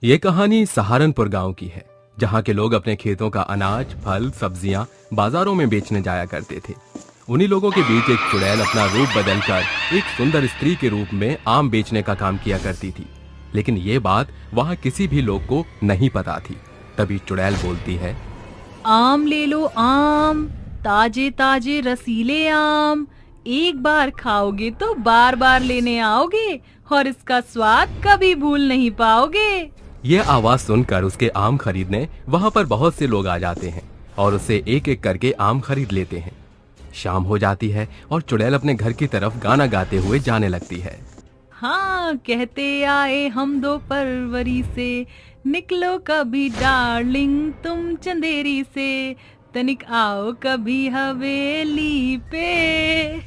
ये कहानी सहारनपुर गांव की है, जहां के लोग अपने खेतों का अनाज, फल, सब्जियां बाजारों में बेचने जाया करते थे। उन्हीं लोगों के बीच एक चुड़ैल अपना रूप बदलकर एक सुंदर स्त्री के रूप में आम बेचने का काम किया करती थी। लेकिन ये बात वहां किसी भी लोग को नहीं पता थी। तभी चुड़ैल बोलती है, आम ले लो आम, ताजे ताजे रसीले आम, एक बार खाओगे तो बार बार लेने आओगे और इसका स्वाद कभी भूल नहीं पाओगे। यह आवाज सुनकर उसके आम खरीदने वहां पर बहुत से लोग आ जाते हैं और उससे एक एक करके आम खरीद लेते हैं। शाम हो जाती है और चुड़ैल अपने घर की तरफ गाना गाते हुए जाने लगती है। हाँ, कहते आए हम दो फरवरी से, निकलो कभी डार्लिंग तुम चंदेरी से, तनिक आओ कभी हवेली पे।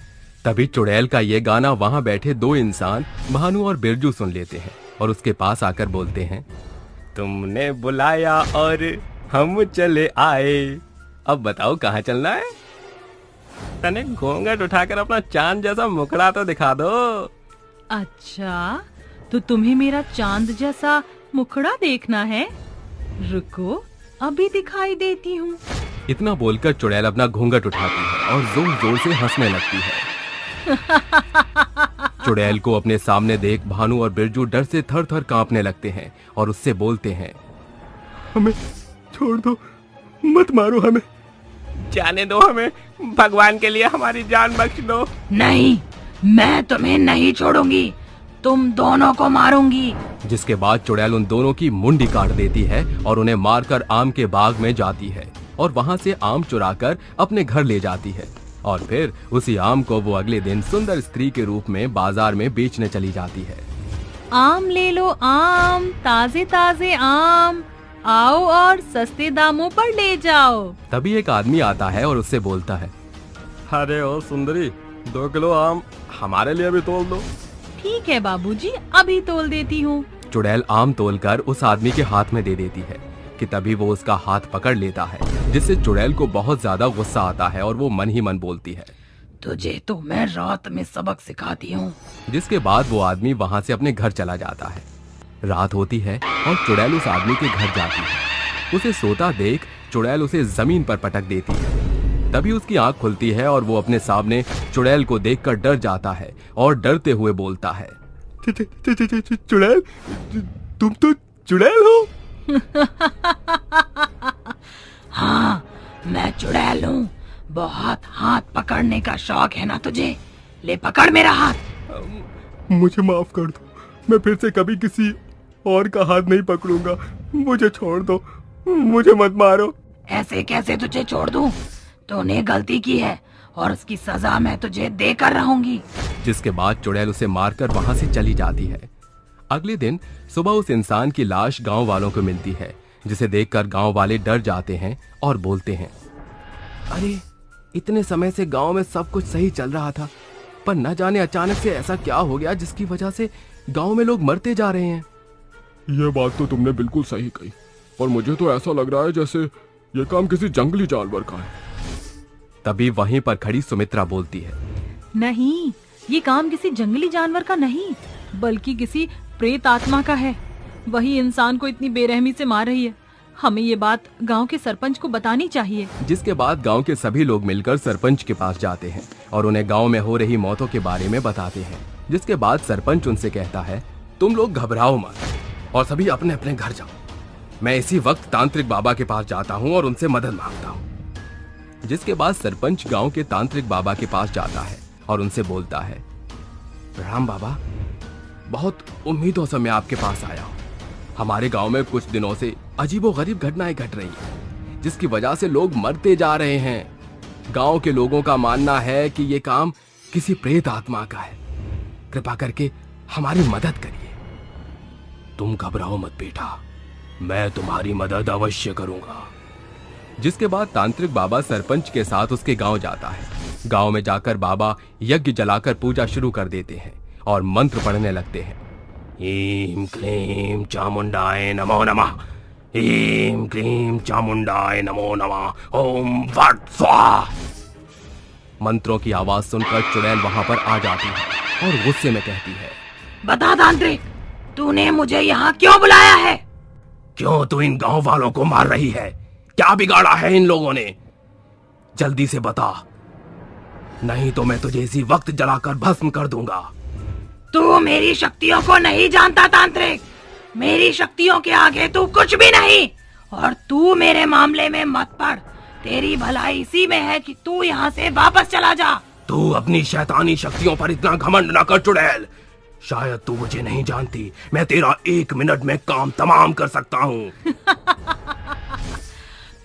तभी चुड़ैल का ये गाना वहां बैठे दो इंसान भानु और बिरजू सुन लेते हैं और उसके पास आकर बोलते हैं, तुमने बुलाया और हम चले आए, अब बताओ कहाँ चलना है? तने घूंघट उठाकर अपना चांद जैसा मुखड़ा तो दिखा दो। अच्छा, तो तुम्हें मेरा चांद जैसा मुखड़ा देखना है? रुको, अभी दिखाई देती हूँ। इतना बोलकर चुड़ैल अपना घूंघट उठाती है और जोर जोर से हंसने लगती है। चुड़ैल को अपने सामने देख भानु और बिरजू डर से थर थर कांपने लगते हैं और उससे बोलते हैं, हमें छोड़ दो, मत मारो हमें, जाने दो हमें, भगवान के लिए हमारी जान बख्श दो। नहीं, मैं तुम्हें नहीं छोड़ूंगी, तुम दोनों को मारूंगी। जिसके बाद चुड़ैल उन दोनों की मुंडी काट देती है और उन्हें मारकर आम के बाग में जाती है और वहां से आम चुराकर अपने घर ले जाती है। और फिर उसी आम को वो अगले दिन सुंदर स्त्री के रूप में बाजार में बेचने चली जाती है। आम ले लो आम, ताजे ताजे आम, आओ और सस्ते दामों पर ले जाओ। तभी एक आदमी आता है और उससे बोलता है, अरे ओ सुंदरी, 2 किलो आम हमारे लिए भी तोल दो। ठीक है बाबूजी, अभी तोल देती हूँ। चुड़ैल आम तोलकर उस आदमी के हाथ में दे देती है कि तभी वो उसका हाथ पकड़ लेता है, जिससे चुड़ैल को बहुत ज्यादा गुस्सा आता है और वो मन ही मन बोलती है, तुझे तो मैं रात में सबक सिखाती हूँ। जिसके बाद वो आदमी वहाँ से अपने घर चला जाता है। रात होती है और चुड़ैल उस आदमी के घर जाती है। उसे सोता देख चुड़ैल उसे जमीन पर पटक देती है। तभी उसकी आंख खुलती है और वो अपने सामने चुड़ैल को देखकर डर जाता है और डरते हुए बोलता है, चुड़ैल, तुम तो चुड़ैल हो? हाँ, मैं चुड़ैल हूँ। बहुत हाथ पकड़ने का शौक है ना तुझे? ले पकड़ मेरा हाथ। मुझे माफ कर दो, मैं फिर से कभी किसी और का हाथ नहीं पकड़ूंगा, मुझे छोड़ दो, मुझे मत मारो। ऐसे कैसे तुझे छोड़ दूं? तूने गलती की है और उसकी सजा मैं तुझे देकर रहूंगी। जिसके बाद चुड़ैल उसे मारकर वहां से चली जाती है। अगले दिन सुबह उस इंसान की लाश गांव वालों को मिलती है, जिसे देखकर गांव वाले डर जाते हैं और बोलते हैं, अरे इतने समय से गांव में सब कुछ सही चल रहा था, पर न जाने अचानक से ऐसा क्या हो गया जिसकी वजह से गांव में लोग मरते जा रहे हैं। ये बात तो तुमने बिल्कुल सही कही, और मुझे तो ऐसा लग रहा है जैसे ये काम किसी जंगली जानवर का है। तभी वहीं पर खड़ी सुमित्रा बोलती है, नहीं, ये काम किसी जंगली जानवर का नहीं, बल्कि किसी प्रेत आत्मा का है। वही इंसान को इतनी बेरहमी से मार रही है। हमें ये बात गांव के सरपंच को बतानी चाहिए। जिसके बाद गांव के सभी लोग मिलकर सरपंच के पास जाते हैं और उन्हें गांव में हो रही मौतों के बारे में बताते हैं। जिसके बाद सरपंच उनसे कहता है, तुम लोग घबराओ मत और सभी अपने अपने घर जाओ। मैं इसी वक्त तांत्रिक बाबा के पास जाता हूँ और उनसे मदद मांगता हूँ। जिसके बाद सरपंच गाँव के तांत्रिक बाबा के पास जाता है और उनसे बोलता है, राम बाबा, बहुत उम्मीदों से मैं आपके पास आया हूँ। हमारे गांव में कुछ दिनों से अजीबोगरीब घटनाएं घट रही हैं, जिसकी वजह से लोग मरते जा रहे हैं। गांव के लोगों का मानना है कि ये काम किसी प्रेत आत्मा का है। कृपा करके हमारी मदद करिए। तुम घबराओ मत बेटा, मैं तुम्हारी मदद अवश्य करूंगा। जिसके बाद तांत्रिक बाबा सरपंच के साथ उसके गांव जाता है। गांव में जाकर बाबा यज्ञ जलाकर पूजा शुरू कर देते हैं और मंत्र पढ़ने लगते हैं। ईम क्लीम चामुंडाय नमो नमः, ईम क्लीम चामुंडाय नमो नमः, ओम फट स्वाहा। मंत्रों की आवाज सुनकर चुड़ैल वहां पर आ जाती है और गुस्से में कहती है, बता तांत्रिक, तूने मुझे यहाँ क्यों बुलाया है? क्यों तू इन गांव वालों को मार रही है? क्या बिगाड़ा है इन लोगों ने? जल्दी से बता, नहीं तो मैं तुझे इसी वक्त जलाकर भस्म कर दूंगा। तू मेरी शक्तियों को नहीं जानता तांत्रिक। मेरी शक्तियों के आगे तू कुछ भी नहीं, और तू मेरे मामले में मत पड़। तेरी भलाई इसी में है कि तू यहाँ से वापस चला जा। तू अपनी शैतानी शक्तियों पर इतना घमंड न कर चुड़ैल। शायद तू मुझे नहीं जानती, मैं तेरा 1 मिनट में काम तमाम कर सकता हूँ।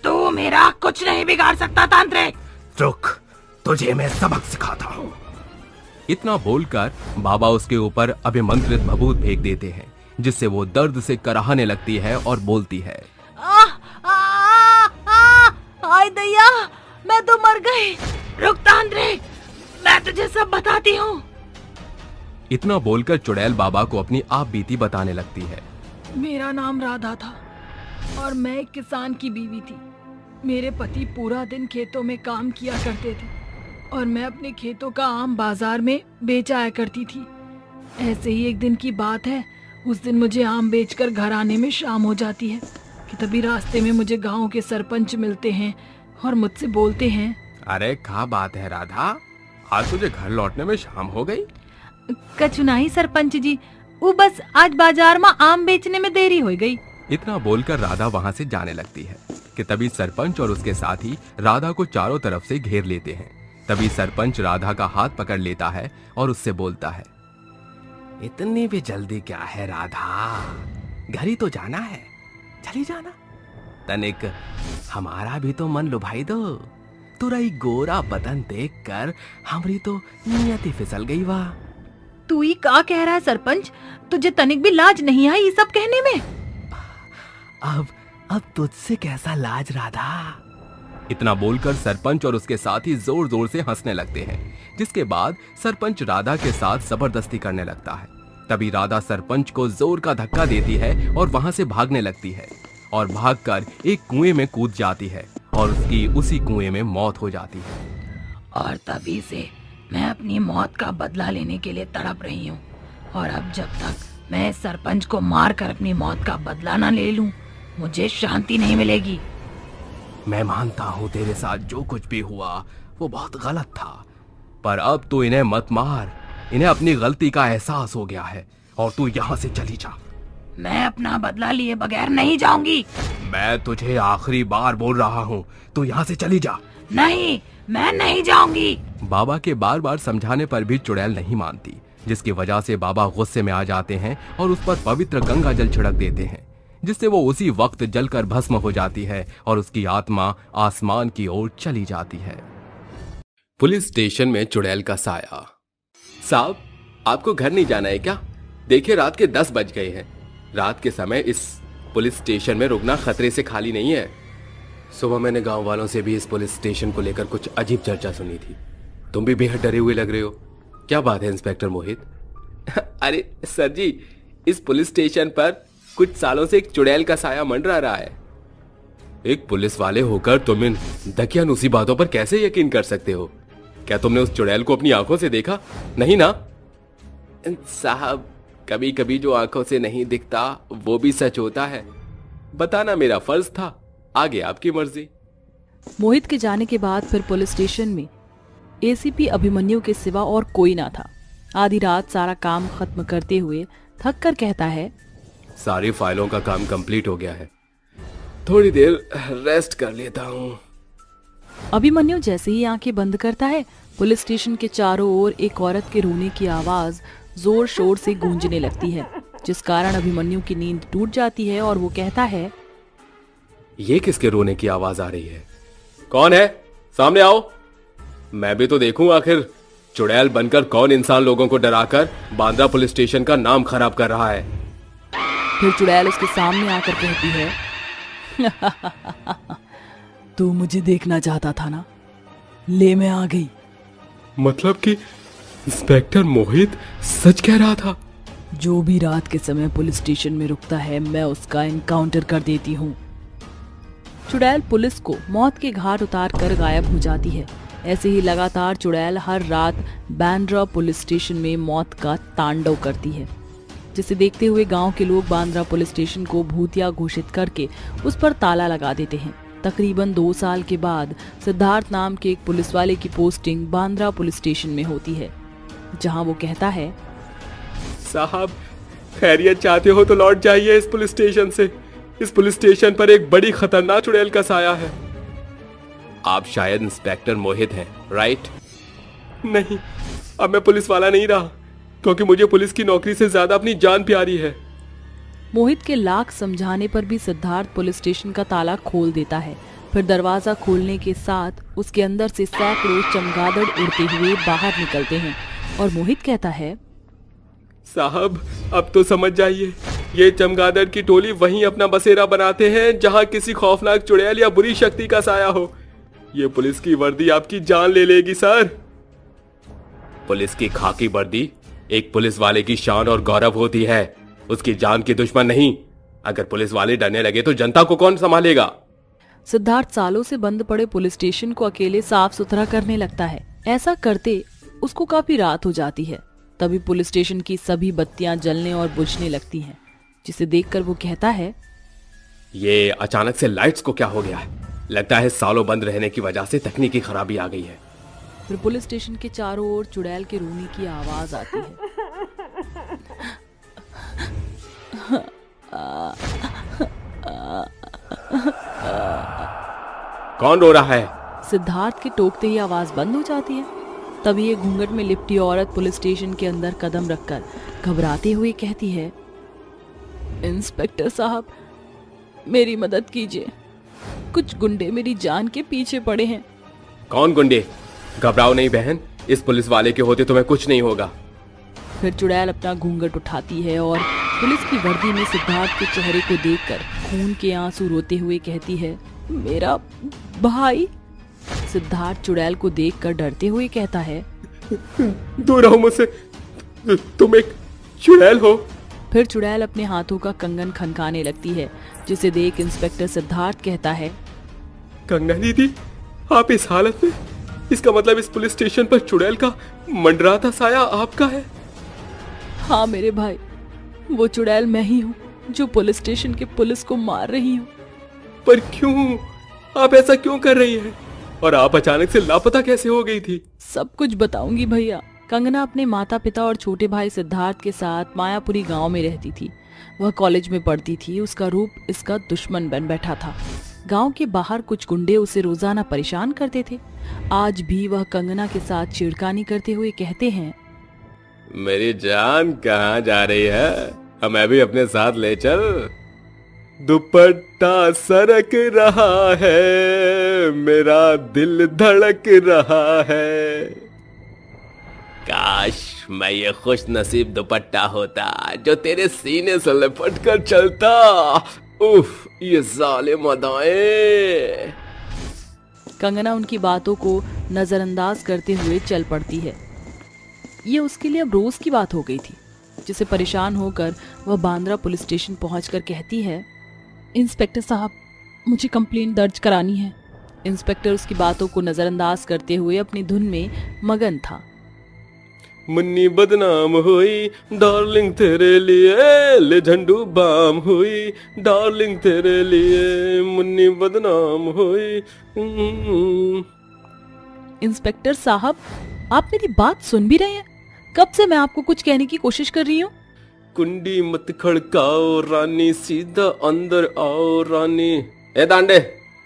तू मेरा कुछ नहीं बिगाड़ सकता तांत्रिक। रुक, तुझे मैं सबक सिखाता हूँ। इतना बोलकर बाबा उसके ऊपर अभिमंत्रित भभूत फेंक देते हैं, जिससे वो दर्द से कराहने लगती है और बोलती है, हाय दैया, मैं तो मर गई। रुक तांत्रिक, मैं तुझे सब बताती हूँ। इतना बोलकर चुड़ैल बाबा को अपनी आप बीती बताने लगती है। मेरा नाम राधा था और मैं एक किसान की बीवी थी। मेरे पति पूरा दिन खेतों में काम किया करते थे और मैं अपने खेतों का आम बाजार में बेच आया करती थी। ऐसे ही एक दिन की बात है, उस दिन मुझे आम बेचकर घर आने में शाम हो जाती है कि तभी रास्ते में मुझे गांव के सरपंच मिलते हैं और मुझसे बोलते हैं, अरे क्या बात है राधा, आज तुझे घर लौटने में शाम हो गई? कछु नहीं सरपंच जी, वो बस आज बाजार में आम बेचने में देरी हो गई। इतना बोलकर राधा वहाँ से जाने लगती है कि तभी सरपंच और उसके साथी राधा को चारों तरफ से घेर लेते हैं। तभी सरपंच राधा का हाथ पकड़ लेता है और उससे बोलता है, इतनी भी जल्दी क्या है राधा, घर ही तो जाना है, चली जाना। तनिक हमारा भी तो मन लुभाई दो। तुरा ही गोरा बदन देखकर हमारी तो नियति फिसल गई। वाह, तू ही क्या कह रहा है सरपंच? तुझे तनिक भी लाज नहीं आई ये सब कहने में? अब तुझसे कैसा लाज राधा। इतना बोलकर सरपंच और उसके साथी जोर जोर से हंसने लगते हैं, जिसके बाद सरपंच राधा के साथ जबरदस्ती करने लगता है। तभी राधा सरपंच को जोर का धक्का देती है और वहां से भागने लगती है और भागकर एक कुएं में कूद जाती है और उसकी उसी कुएं में मौत हो जाती है। और तभी से मैं अपनी मौत का बदला लेने के लिए तड़प रही हूँ, और अब जब तक मैं सरपंच को मारकर अपनी मौत का बदला न ले लूं, मुझे शांति नहीं मिलेगी। मैं मानता हूँ तेरे साथ जो कुछ भी हुआ वो बहुत गलत था, पर अब तू इन्हें मत मार। इन्हें अपनी गलती का एहसास हो गया है और तू यहाँ से चली जा। मैं अपना बदला लिए बगैर नहीं जाऊंगी। मैं तुझे आखिरी बार बोल रहा हूँ, तू यहाँ से चली जा। नहीं, मैं नहीं जाऊंगी। बाबा के बार बार समझाने पर भी चुड़ैल नहीं मानती, जिसकी वजह से बाबा गुस्से में आ जाते हैं और उस पर पवित्र गंगा जल छिड़क देते हैं, जिससे वो उसी वक्त जलकर भस्म हो जाती है और उसकी आत्मा आसमान की ओर चली जाती है। पुलिस स्टेशन में चुड़ैल का साया। साहब, आपको घर नहीं जाना है क्या? देखिए रात के 10 बज गए हैं। रात के समय इस पुलिस स्टेशन में रुकना खतरे से खाली नहीं है। सुबह मैंने गांव वालों से भी इस पुलिस स्टेशन को लेकर कुछ अजीब चर्चा सुनी थी। तुम भी बेहद डरे हुए लग रहे हो, क्या बात है इंस्पेक्टर मोहित? अरे सर जी, इस पुलिस स्टेशन पर कुछ सालों से एक चुड़ैल का साया मंडरा रहा है। एक पुलिस वाले होकर तुम इन दकियानूसी बातों पर कैसे यकीन कर सकते हो? क्या तुमने उस चुड़ैल को अपनी आंखों से देखा? नहीं ना? साहब, कभी कभी जो आंखों से नहीं दिखता वो भी सच होता है। बताना मेरा फर्ज था, आगे आपकी मर्जी। मोहित के जाने के बाद फिर पुलिस स्टेशन में एसीपी अभिमन्यु के सिवा और कोई ना था। आधी रात सारा काम खत्म करते हुए थक कर कहता है, सारी फाइलों का काम कंप्लीट हो गया है, थोड़ी देर रेस्ट कर लेता हूँ। अभिमन्यु जैसे ही आंखें बंद करता है, पुलिस स्टेशन के चारों ओर एक औरत के रोने की आवाज जोर शोर से गूंजने लगती है, जिस कारण अभिमन्यु की नींद टूट जाती है और वो कहता है, ये किसके रोने की आवाज आ रही है? कौन है? सामने आओ, मैं भी तो देखूं आखिर चुड़ैल बनकर कौन इंसान लोगों को डराकर बांद्रा पुलिस स्टेशन का नाम खराब कर रहा है। फिर चुड़ैल उसके सामने आकर कहती है, तू मुझे देखना चाहता था ना, ले मैं आ गई। मतलब कि इंस्पेक्टर मोहित सच कह रहा था? जो भी रात के समय पुलिस स्टेशन में रुकता है, मैं उसका एनकाउंटर कर देती हूँ। चुड़ैल पुलिस को मौत के घाट उतार कर गायब हो जाती है। ऐसे ही लगातार चुड़ैल हर रात बांद्रा पुलिस स्टेशन में मौत का तांडव करती है। जिसे देखते हुए गांव के लोग बांद्रा पुलिस स्टेशन को भूतिया घोषित करके उस पर ताला लगा देते हैं। तकरीबन 2 साल के बाद सिद्धार्थ नाम के एक पुलिस वाले की पोस्टिंग बांद्रा पुलिस स्टेशन में होती है, जहां वो कहता है, साहब खैरियत चाहते हो तो लौट जाइए इस पुलिस स्टेशन से। इस पुलिस स्टेशन पर एक बड़ी खतरनाक चुड़ैल का साया है। आप शायद इंस्पेक्टर मोहित हैं, राइट? नहीं, अब मैं पुलिस वाला नहीं रहा, क्योंकि मुझे पुलिस की नौकरी से ज्यादा अपनी जान प्यारी है। मोहित के लाख समझाने पर भी सिद्धार्थ पुलिस स्टेशन का ताला खोल देता है। फिर दरवाजा खोलने के साथ उसके अंदर से सैकड़ों चमगादड़ उड़ते हुए बाहर निकलते हैं और मोहित कहता है, साहब अब तो समझ जाइए, ये चमगादड़ की टोली वहीं अपना बसेरा बनाते हैं जहां किसी खौफनाक चुड़ैल या बुरी शक्ति का साया हो। ये पुलिस की वर्दी आपकी जान ले लेगी सर। पुलिस की खाकी वर्दी एक पुलिस वाले की शान और गौरव होती है, उसकी जान की दुश्मन नहीं। अगर पुलिस वाले डरने लगे तो जनता को कौन संभालेगा? सिद्धार्थ सालों से बंद पड़े पुलिस स्टेशन को अकेले साफ सुथरा करने लगता है। ऐसा करते उसको काफी रात हो जाती है। तभी पुलिस स्टेशन की सभी बत्तियां जलने और बुझने लगती हैं, जिसे देखकर वो कहता है, ये अचानक से लाइट्स को क्या हो गया है? लगता है सालों बंद रहने की वजह से तकनीकी खराबी आ गई है। फिर पुलिस स्टेशन के चारों ओर चुड़ैल के रोने की आवाज आती है। कौन रो रहा है? सिद्धार्थ के टोकते ही आवाज बंद हो जाती है। तभी एक घूंघट में लिपटी औरत पुलिस स्टेशन के अंदर कदम रखकर घबराते हुए कहती है, इंस्पेक्टर साहब मेरी मदद कीजिए, कुछ गुंडे मेरी जान के पीछे पड़े हैं। कौन गुंडे? घबराओ नहीं बहन, इस पुलिस वाले के होते तुम्हें कुछ नहीं होगा। फिर चुड़ैल अपना घूंघट उठाती है और पुलिस की वर्दी में सिद्धार्थ के चेहरे को देखकर खून के आंसू रोते हुए कहती है, मेरा भाई। सिद्धार्थ चुड़ैल को देखकर डरते हुए कहता है, दूर रहो मुझसे, तुम एक चुड़ैल हो। फिर चुड़ैल अपने हाथों का कंगन खनकाने लगती है, जिसे देख इंस्पेक्टर सिद्धार्थ कहता है, कंगना दीदी आप इस हालत में? इसका मतलब इस पुलिस स्टेशन पर चुड़ैल का मंडराता साया आपका है? हाँ मेरे भाई, वो चुड़ैल मैं ही हूँ जो पुलिस स्टेशन के पुलिस को मार रही हूँ। पर क्यों? आप ऐसा क्यों कर रही हैं? और आप अचानक से लापता कैसे हो गई थी? सब कुछ बताऊंगी भैया। कंगना अपने माता पिता और छोटे भाई सिद्धार्थ के साथ मायापुरी गांव में रहती थी। वह कॉलेज में पढ़ती थी। उसका रूप इसका दुश्मन बन बैठा था। गांव के बाहर कुछ गुंडे उसे रोजाना परेशान करते थे। आज भी वह कंगना के साथ छिड़कानी करते हुए कहते हैं, मेरी जान कहाँ जा रही है? हमें भी अपने साथ ले चल। दुपट्टा सरक रहा है, मेरा दिल धड़क रहा है। काश मैं ये खुश नसीब दुपट्टा होता जो तेरे सीने से लिपट कर चलता। उफ, ये जालिम अदाएं। कंगना उनकी बातों को नजरअंदाज करते हुए चल पड़ती है। ये उसके लिए अब रोज की बात हो गई थी, जिसे परेशान होकर वह बांद्रा पुलिस स्टेशन पहुंचकर कहती है, इंस्पेक्टर साहब मुझे कंप्लेंट दर्ज करानी है। इंस्पेक्टर उसकी बातों को नजरअंदाज करते हुए अपनी धुन में मगन था। मुन्नी बदनाम हुई डार्लिंग तेरे लिए, ले झंडू बाम हुई डार्लिंग तेरे लिए, मुन्नी बदनाम हुई। इंस्पेक्टर साहब आप मेरी बात सुन भी रहे हैं? कब से मैं आपको कुछ कहने की कोशिश कर रही हूँ। कुंडी मत खड़काओ रानी, सीधा अंदर आओ रानी। ए दांडे,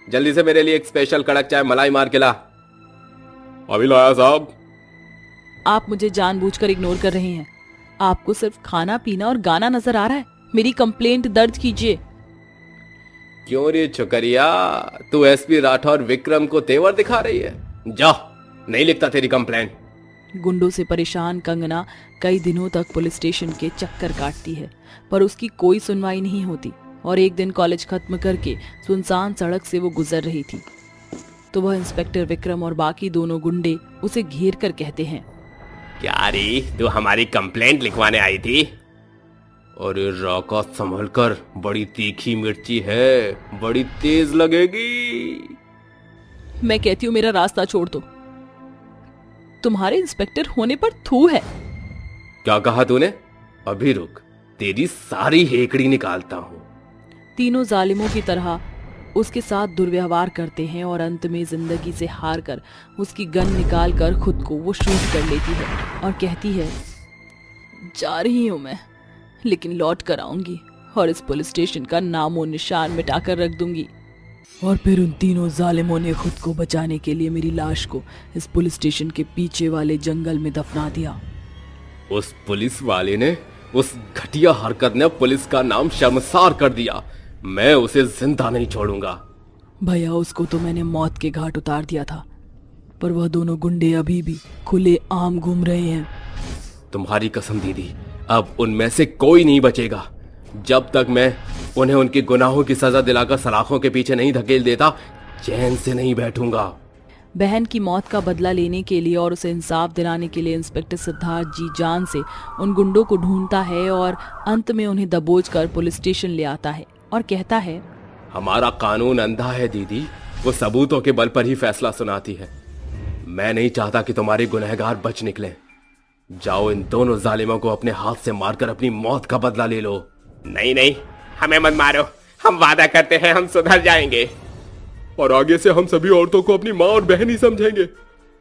जल्दी से मेरे लिए एक स्पेशल कड़क चाय मलाई मार के ला। अभी लाया साहब। आप मुझे जानबूझकर इग्नोर कर रहे हैं। आपको सिर्फ खाना पीना और गाना नजर आ रहा है। मेरी कंप्लेंट दर्ज कीजिए। क्यों रे चुकरिया, तू एसपी राठौर विक्रम को तेवर दिखा रही है? जा, नहीं लिखता तेरी कंप्लेंट। गुंडों से परेशान कंगना कई दिनों तक पुलिस स्टेशन के चक्कर काटती है, पर उसकी कोई सुनवाई नहीं होती। और एक दिन कॉलेज खत्म करके सुनसान सड़क से वो गुजर रही थी, तो वह इंस्पेक्टर विक्रम और बाकी दोनों गुंडे उसे घेर कर कहते हैं, क्या रे, तू हमारी कंप्लेंट लिखवाने आई थी? अरे रॉका संभल कर, बड़ी तीखी मिर्ची है, बड़ी तेज लगेगी। मैं कहती हूँ मेरा रास्ता छोड़ दो। तुम्हारे इंस्पेक्टर होने पर थू है। क्या कहा तूने? अभी रुक, तेरी सारी हेकड़ी निकालता हूँ। तीनों जालिमों की तरह उसके साथ दुर्व्यवहार करते हैं और अंत में जिंदगी से हार कर उसकी गन निकाल कर खुद को वो शूट कर लेती है और कहती है, जा रही हूँ मैं, लेकिन लौट कर आऊंगी और इस पुलिस स्टेशन का नामो निशान मिटा कर रख दूंगी। और फिर उन तीनों जालिमों ने खुद को बचाने के लिए मेरी लाश को इस पुलिस स्टेशन के पीछे वाले जंगल में दफना दिया। उस पुलिस वाले ने, उस घटिया हरकत ने पुलिस का नाम शर्मसार कर दिया। मैं उसे जिंदा नहीं छोड़ूंगा। भैया, उसको तो मैंने मौत के घाट उतार दिया था, पर वह दोनों गुंडे अभी भी खुले आम घूम रहे हैं। तुम्हारी कसम दीदी, अब उनमें से कोई नहीं बचेगा। जब तक मैं उन्हें उनके गुनाहों की सजा दिलाकर सलाखों के पीछे नहीं धकेल देता, चैन से नहीं बैठूंगा। बहन की मौत का बदला लेने के लिए और उसे इंसाफ दिलाने के लिए इंस्पेक्टर सिद्धार्थ जी जान से उन गुंडों को ढूंढता है और अंत में उन्हें दबोच कर पुलिस स्टेशन ले आता है और कहता है, हमारा कानून अंधा है दीदी, वो सबूतों के बल पर ही फैसला सुनाती है। मैं नहीं चाहता कि तुम्हारे गुनहगार बच निकलें। जाओ, इन दोनों जालिमों को अपने हाथ से मारकर अपनी मौत का बदला ले लो। नहीं नहीं, हमें मत मारो, हम वादा करते हैं हम सुधर जाएंगे। और आगे से हम सभी औरतों को अपनी माँ और बहन ही समझेंगे।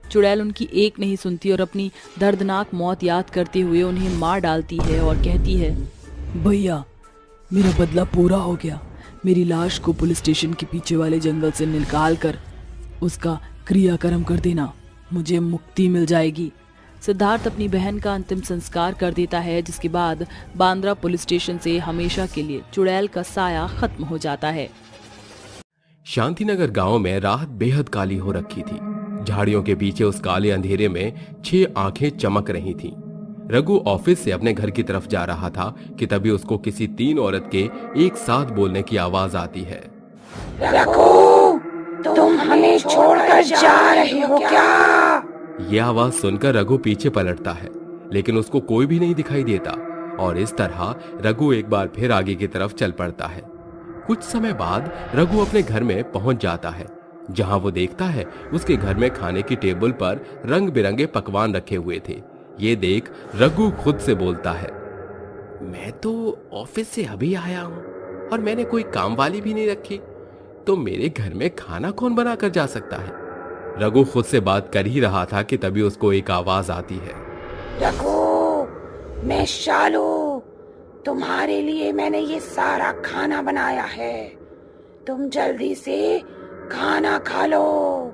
चुड़ैल उनकी एक नहीं सुनती और अपनी दर्दनाक मौत याद करते हुए उन्हें मार डालती है और कहती है, भैया, मेरा बदला पूरा हो गया। मेरी लाश को पुलिस स्टेशन के पीछे वाले जंगल से निकाल कर उसका क्रियाकर्म कर देना, मुझे मुक्ति मिल जाएगी। सिद्धार्थ अपनी बहन का अंतिम संस्कार कर देता है, जिसके बाद बांद्रा पुलिस स्टेशन से हमेशा के लिए चुड़ैल का साया खत्म हो जाता है। शांतिनगर गांव में रात बेहद काली हो रखी थी। झाड़ियों के पीछे उस काले अंधेरे में 6 आंखें चमक रही थीं। रघु ऑफिस से अपने घर की तरफ जा रहा था कि तभी उसको किसी 3 औरत के एक साथ बोलने की आवाज आती है। रघु, तुम हमें छोड़कर जा रहे हो क्या? यह आवाज सुनकर रघु पीछे पलटता है, लेकिन उसको कोई भी नहीं दिखाई देता और इस तरह रघु एक बार फिर आगे की तरफ चल पड़ता है। कुछ समय बाद रघु अपने घर में पहुंच जाता है, जहां वो देखता है उसके घर में खाने की टेबल पर रंग बिरंगे पकवान रखे हुए थे। ये देख रघु खुद से बोलता है, मैं तो ऑफिस से अभी आया हूं और मैंने कोई काम वाली भी नहीं रखी, तो मेरे घर में खाना कौन बना कर जा सकता है। रघु खुद से बात कर ही रहा था कि तभी उसको एक आवाज आती है। रघु, मैं शालू, तुम्हारे लिए मैंने ये सारा खाना बनाया है, तुम जल्दी से खाना खा लो।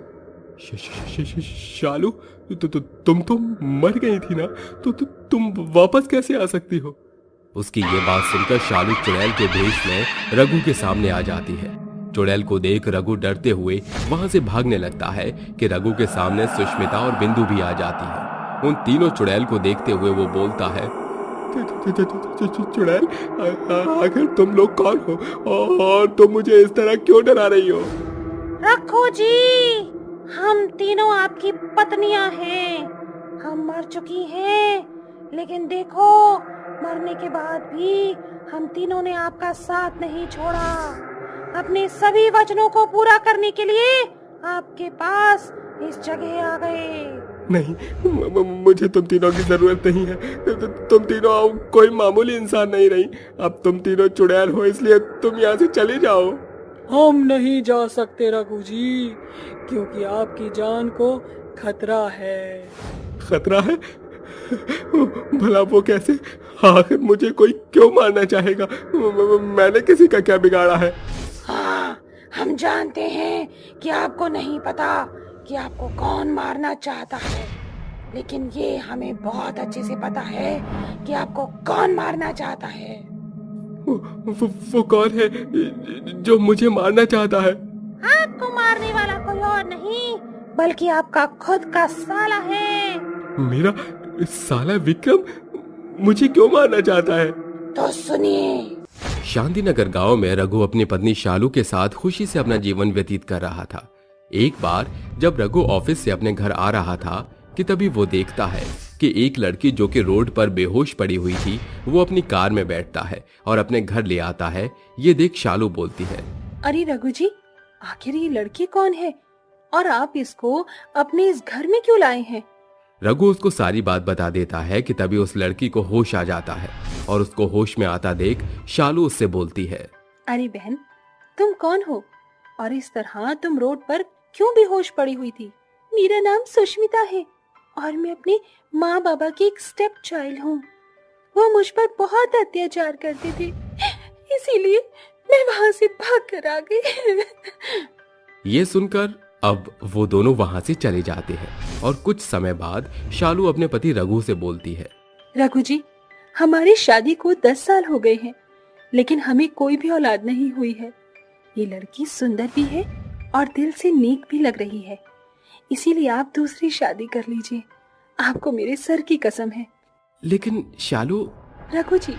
शालू, तुम तो मर गई थी ना, तो तुम वापस कैसे आ सकती हो? उसकी ये बात सुनकर शालू चुड़ैल के भेष में रघु के सामने आ जाती है। चुड़ैल को देख रघु डरते हुए वहां से भागने लगता है कि रघु के सामने सुष्मिता और बिंदु भी आ जाती है। उन तीनों चुड़ैल को देखते हुए वो बोलता है, चुड़ैल, आखिर तुम लोग कौन हो और तुम मुझे इस तरह क्यों डरा रही हो? रघु जी, हम तीनों आपकी पत्नियां हैं। हम मर चुकी हैं, लेकिन देखो, मरने के बाद भी हम तीनों ने आपका साथ नहीं छोड़ा। अपने सभी वचनों को पूरा करने के लिए आपके पास इस जगह आ गए। नहीं, मुझे तुम तीनों की जरूरत नहीं है। तुम तीनों कोई मामूली इंसान नहीं रही। अब तुम तीनों चुड़ैल हो, इसलिए तुम यहाँ से चले जाओ। हम नहीं जा सकते रघु जी, क्योंकि आपकी जान को खतरा है। खतरा है? भला वो कैसे? आखिर मुझे कोई क्यों मारना चाहेगा? मैंने किसी का क्या बिगाड़ा है? हाँ, हम जानते हैं कि आपको नहीं पता कि आपको कौन मारना चाहता है, लेकिन ये हमें बहुत अच्छे से पता है कि आपको कौन मारना चाहता है। वो कौन है जो मुझे मारना चाहता है? आपको मारने वाला कोई और नहीं, बल्कि आपका खुद का साला है। मेरा साला विक्रम मुझे क्यों मारना चाहता है? तो सुनिए। शांतिनगर गांव में रघु अपनी पत्नी शालू के साथ खुशी से अपना जीवन व्यतीत कर रहा था। एक बार जब रघु ऑफिस से अपने घर आ रहा था कि तभी वो देखता है कि एक लड़की जो कि रोड पर बेहोश पड़ी हुई थी, वो अपनी कार में बैठता है और अपने घर ले आता है। ये देख शालू बोलती है, अरे रघु जी, आखिर ये लड़की कौन है और आप इसको अपने इस घर में क्यों लाए हैं? रघु उसको सारी बात बता देता है कि तभी उस लड़की को होश आ जाता है और उसको होश में आता देख शालू उससे बोलती है, अरे बहन, तुम कौन हो और इस तरह तुम रोड पर क्यों बेहोश पड़ी हुई थी? मेरा नाम सुष्मिता है और मैं अपने माँ बाबा की एक स्टेप चाइल्ड हूँ। वो मुझ पर बहुत अत्याचार करते थे, इसीलिए मैं वहाँ से भाग कर आ गई। ये सुनकर अब वो दोनों वहाँ से चले जाते हैं और कुछ समय बाद शालू अपने पति रघु से बोलती है, रघु जी, हमारी शादी को 10 साल हो गए हैं, लेकिन हमें कोई भी औलाद नहीं हुई है। ये लड़की सुंदर भी है और दिल से नेक भी लग रही है, इसीलिए आप दूसरी शादी कर लीजिए। आपको मेरे सर की कसम है। लेकिन शालू। रघु जी,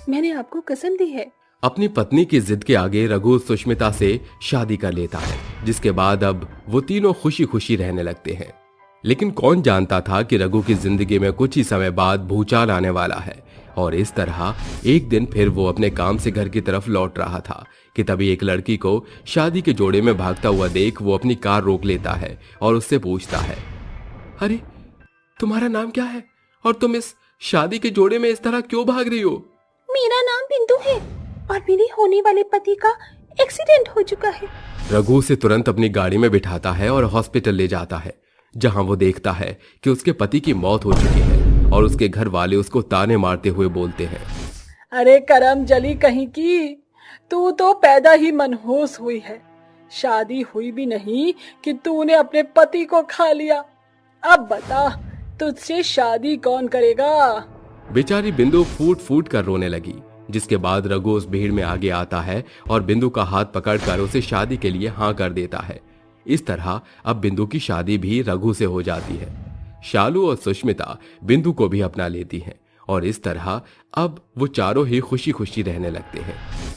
मैंने आपको कसम दी है। अपनी पत्नी की जिद के आगे रघु सुष्मिता से शादी कर लेता है, जिसके बाद अब वो तीनों खुशी खुशी रहने लगते हैं। लेकिन कौन जानता था कि रघु की जिंदगी में कुछ ही समय बाद भूचाल आने वाला है। और इस तरह एक दिन फिर वो अपने काम से घर की तरफ लौट रहा था कि तभी एक लड़की को शादी के जोड़े में भागता हुआ देख वो अपनी कार रोक लेता है और उससे पूछता है, अरे तुम्हारा नाम क्या है और तुम इस शादी के जोड़े में इस तरह क्यों भाग रही हो? मेरा नाम बिंदु है और मेरे होने वाले पति का एक्सीडेंट हो चुका है। रघु उसे तुरंत अपनी गाड़ी में बिठाता है और हॉस्पिटल ले जाता है, जहां वो देखता है कि उसके पति की मौत हो चुकी है और उसके घर वाले उसको ताने मारते हुए बोलते हैं, अरे करम जली कहीं की, तू तो पैदा ही मनहूस हुई है। शादी हुई भी नहीं कि तूने अपने पति को खा लिया। अब बता, तुझसे शादी कौन करेगा? बेचारी बिंदु फूट फूट कर रोने लगी, जिसके बाद रघु उस भीड़ में आगे आता है और बिंदु का हाथ पकड़कर उसे शादी के लिए हाँ कर देता है। इस तरह अब बिंदु की शादी भी रघु से हो जाती है। शालू और सुष्मिता बिंदु को भी अपना लेती हैं और इस तरह अब वो चारों ही खुशी खुशी रहने लगते हैं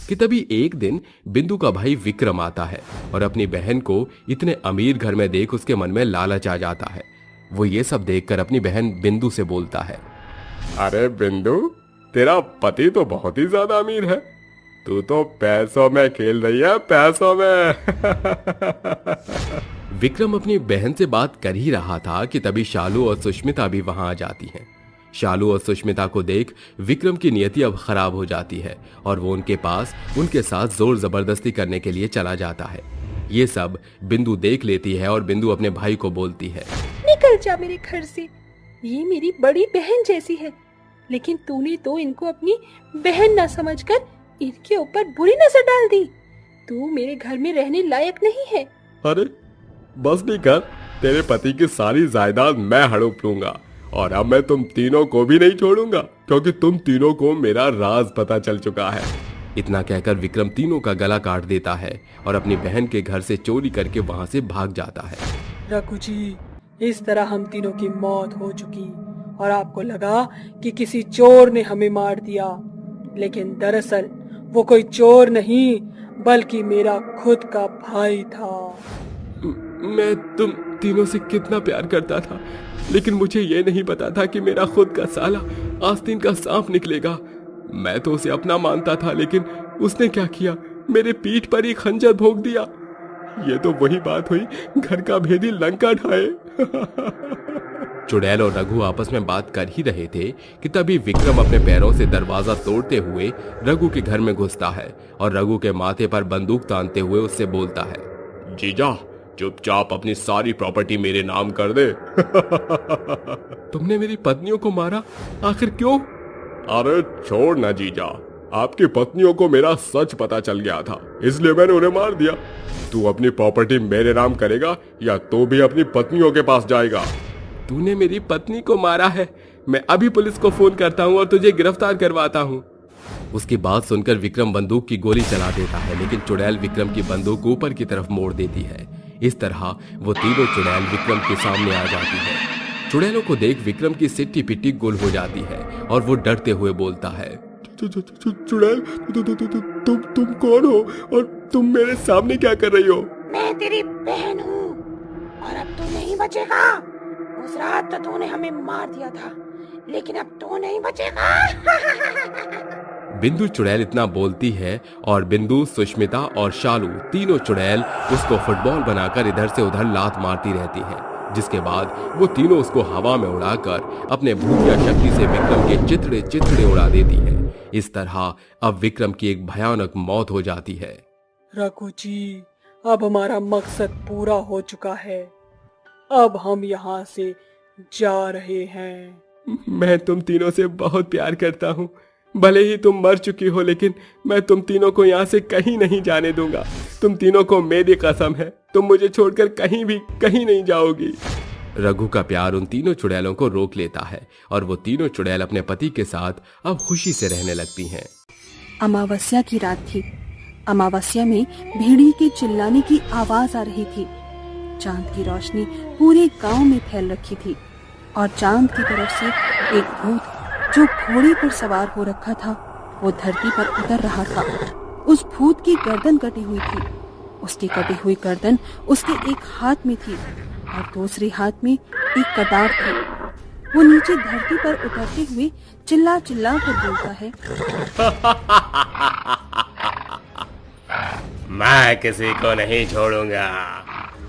कि तभी एक दिन बिंदु का भाई विक्रम आता है और अपनी बहन को इतने अमीर घर में देख उसके मन में लालच आ जाता है। वो ये सब देखकर अपनी बहन बिंदु से बोलता है, अरे बिंदु, तेरा पति तो बहुत ही ज्यादा अमीर है, तू तो पैसों में खेल रही है, पैसों में। विक्रम अपनी बहन से बात कर ही रहा था कि तभी शालू और सुष्मिता भी वहां आ जाती हैं। शालू और सुष्मिता को देख विक्रम की नियति अब खराब हो जाती है और वो उनके पास उनके साथ जोर जबरदस्ती करने के लिए चला जाता है। ये सब बिंदु देख लेती है और बिंदु अपने भाई को बोलती है, निकल जा मेरे घर से, ये मेरी बड़ी बहन जैसी है, लेकिन तूने तो इनको अपनी बहन न समझकर इनके ऊपर बुरी नजर डाल दी। तू मेरे घर में रहने लायक नहीं है। अरे बस नहीं कर, तेरे पति की सारी जायदाद मैं हड़प लूंगा और अब मैं तुम तीनों को भी नहीं छोड़ूंगा, क्योंकि तुम तीनों को मेरा राज पता चल चुका है। इतना कहकर विक्रम तीनों का गला काट देता है और अपनी बहन के घर से चोरी करके वहां से भाग जाता है। रघु जी, इस तरह हम तीनों की मौत हो चुकी और आपको लगा कि किसी चोर ने हमें मार दिया, लेकिन दरअसल वो कोई चोर नहीं बल्कि मेरा खुद का भाई था। मैं तुम तीनों से कितना प्यार करता था, लेकिन मुझे ये नहीं पता था कि मेरा खुद का साला आस्तीन का सांप निकलेगा। मैं तो उसे अपना मानता था, लेकिन उसने क्या किया, मेरे पीठ पर ही खंजर भोंक दिया। ये तो वही बात हुई, घर का भेदी लंका ढाए। चुड़ैल और रघु आपस में बात कर ही रहे थे कि तभी विक्रम अपने पैरों से दरवाजा तोड़ते हुए रघु के घर में घुसता है और रघु के माथे पर बंदूक तानते हुए उससे बोलता है, जीजा, चुपचाप अपनी सारी प्रॉपर्टी मेरे नाम कर दे। तुमने मेरी पत्नियों को मारा, आखिर क्यों? अरे छोड़ ना जीजा, आपकी पत्नियों को मेरा सच पता चल गया था, इसलिए मैंने उन्हें मार दिया। तू अपनी प्रॉपर्टी मेरे नाम करेगा या तू भी अपनी पत्नियों के पास जाएगा? तूने मेरी पत्नी को मारा है, मैं अभी पुलिस को फोन करता हूँ और तुझे गिरफ्तार करवाता हूँ। उसकी बात सुनकर विक्रम बंदूक की गोली चला देता है, लेकिन चुड़ैल विक्रम की बंदूक ऊपर की तरफ मोड़ देती है। इस तरह वो तीनों चुड़ैल विक्रम के सामने आ जाती है। चुड़ैलों को देख विक्रम की सिट्टी पिट्टी गुल हो जाती है और वो डरते हुए बोलता है, चुड़ैल, तुम कौन हो और तुम मेरे सामने क्या कर रही हो? मैं तेरी बहन हूँ और अब तू नहीं बचेगा। उस रात तो तूने हमें मार दिया था, लेकिन अब तू नहीं बचेगा। बिंदु चुड़ैल इतना बोलती है और बिंदु, सुष्मिता और शालू तीनों चुड़ैल उसको फुटबॉल बनाकर इधर से उधर लात मारती रहती हैं। जिसके बाद वो तीनों उसको हवा में उड़ाकर अपने भूतिया शक्ति से विक्रम के चिथड़े चिथड़े उड़ा देती है। इस तरह अब विक्रम की एक भयानक मौत हो जाती है। रघु जी, अब हमारा मकसद पूरा हो चुका है। अब हम यहाँ से जा रहे हैं। मैं तुम तीनों से बहुत प्यार करता हूँ। भले ही तुम मर चुकी हो, लेकिन मैं तुम तीनों को यहाँ से कहीं नहीं जाने दूंगा। तुम तीनों को मेरी कसम है, तुम मुझे छोड़कर कहीं नहीं जाओगी। रघु का प्यार उन तीनों चुड़ैलों को रोक लेता है और वो तीनों चुड़ैल अपने पति के साथ अब खुशी से रहने लगती हैं। अमावस्या की रात थी। अमावस्या में भेड़ी के चिल्लाने की आवाज आ रही थी। चांद की रोशनी पूरे गांव में फैल रखी थी और चांद की तरफ से एक भूत जो घोड़े पर सवार हो रखा था वो धरती पर उतर रहा था। उस भूत की गर्दन कटी हुई थी। उसकी कटी हुई गर्दन उसके एक हाथ में थी और दूसरे हाथ में एक कटार थी। वो नीचे धरती पर उतरते हुए चिल्ला चिल्ला कर बोलता है, मैं किसी को नहीं छोड़ूंगा।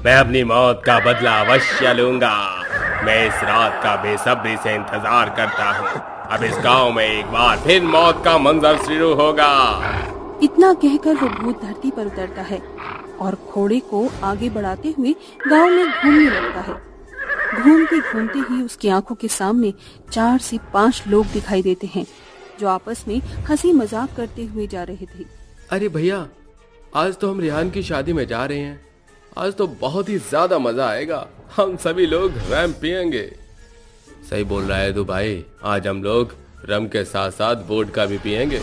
मैं अपनी मौत का बदला अवश्य लूंगा। मैं इस रात का बेसब्री से इंतजार करता हूँ। अब इस गांव में एक बार फिर मौत का मंजर शुरू होगा। इतना कहकर वो भूत धरती पर उतरता है और घोड़े को आगे बढ़ाते हुए गांव में घूमने लगता है। घूमते घूमते ही उसकी आंखों के सामने 4 से 5 लोग दिखाई देते हैं जो आपस में हंसी मजाक करते हुए जा रहे थे। अरे भैया, आज तो हम रेहान की शादी में जा रहे हैं। आज तो बहुत ही ज्यादा मजा आएगा। हम सभी लोग रम पियेंगे। सही बोल रहा है तू भाई, आज हम लोग रम के साथ साथ वोडका भी पियेंगे।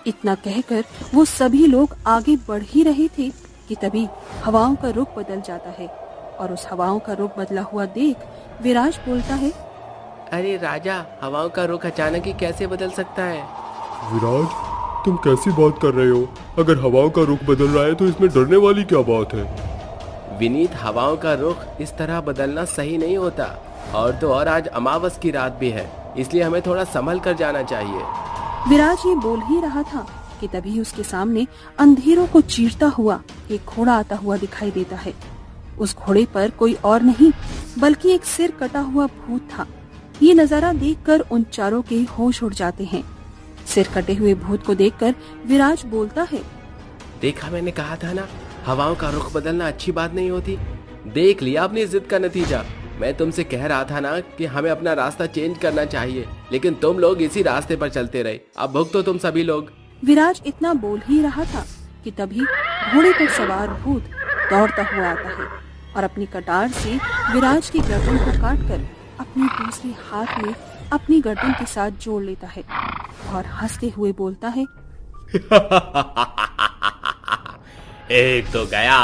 इतना कहकर वो सभी लोग आगे बढ़ ही रहे थे कि तभी हवाओं का रुख बदल जाता है और उस हवाओं का रुख बदला हुआ देख विराज बोलता है, अरे राजा, हवाओं का रुख अचानक ही कैसे बदल सकता है? विराज, तुम कैसी बात कर रहे हो? अगर हवाओं का रुख बदल रहा है तो इसमें डरने वाली क्या बात है? विनीत, हवाओं का रुख इस तरह बदलना सही नहीं होता। और तो और आज अमावस की रात भी है, इसलिए हमें थोड़ा संभल कर जाना चाहिए। विराज ये बोल ही रहा था कि तभी उसके सामने अंधेरों को चीरता हुआ एक घोड़ा आता हुआ दिखाई देता है। उस घोड़े पर कोई और नहीं बल्कि एक सिर कटा हुआ भूत था। ये नजारा देखकर उन चारों के होश उड़ जाते हैं। सिर कटे हुए भूत को देखकर विराज बोलता है, देखा, मैंने कहा था ना, हवाओं का रुख बदलना अच्छी बात नहीं होती। देख लिया अपनी जिद का नतीजा। मैं तुमसे कह रहा था ना कि हमें अपना रास्ता चेंज करना चाहिए, लेकिन तुम लोग इसी रास्ते पर चलते रहे। अब भुगतो तुम सभी लोग। विराज इतना बोल ही रहा था कि तभी घोड़े पर सवार भूत दौड़ता हुआ आता है और अपनी कटार से विराज की गर्दन को काटकर अपने दूसरे हाथ में अपनी गर्दन के साथ जोड़ लेता है और हंसते हुए बोलता है, एक तो गया,